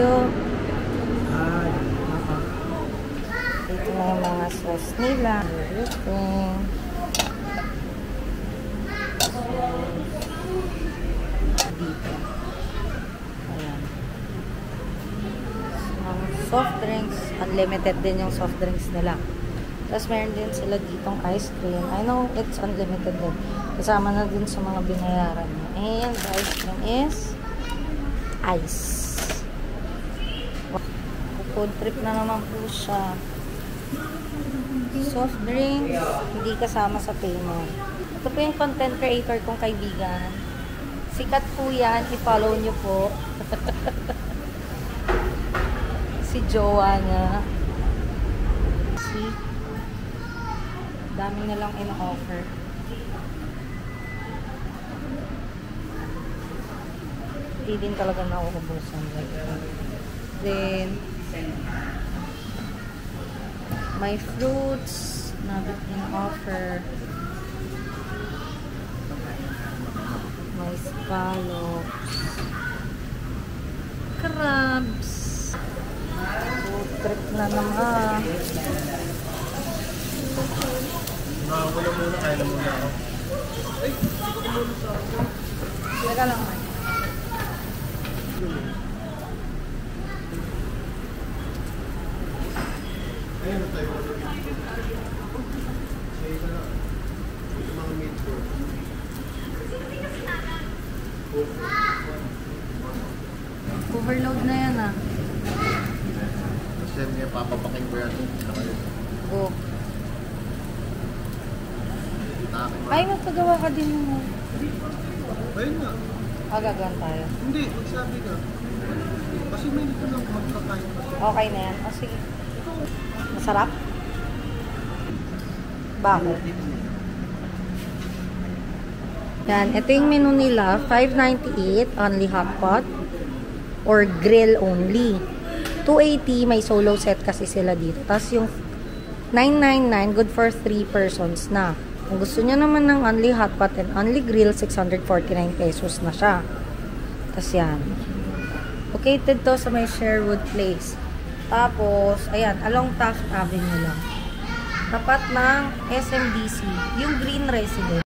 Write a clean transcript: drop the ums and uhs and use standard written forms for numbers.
kayo. Dito na yung mga sauce nila. Everything. Dito. Ayan. Soft drinks. Unlimited din yung soft drinks nila. Tapos meron din sila ditong ice cream. I know it's unlimited din. Kasama na din sa mga binayaran mo. And the ice cream is ice. Food trip na naman po siya. Soft drinks, hindi kasama sa payment. Ito po yung content creator kong kaibigan. Sikat po yan. I-follow nyo po. Si jowa niya. See? Dami na lang in-offer. Hindi din talaga nauubusan. Then, may fruits na in-offer. May scallops. Crabs. Food trip na naman. Wala muna, kaya na muna ako. Ay, hindi ko muna sa ako. Teka lang. Ayun na tayo. Ito na. Ito mga meat ko. Overload na yan ah. Kasi niya papapaking ko yan. Go. Ay, magpagawa ka din mo. Ayun nga. Gagawin tayo. Hindi, magsabi ka. Kasi may dito lang magkakain pa. Okay na yan. O sige. Masarap? Bakit? Yan. Ito yung menu nila. $5.98 only hot pot or grill only. $2.80 may solo set kasi sila dito. Tapos yung $9.99 good for 3 persons na. Kung gusto niya naman ng only hot pot and only grill, 649 pesos na siya. Tapos yan. Located to sa may Sherwood Place. Tapos, ayan, along Taft Avenue lang. Tapat ng SMDC, yung Green Residence.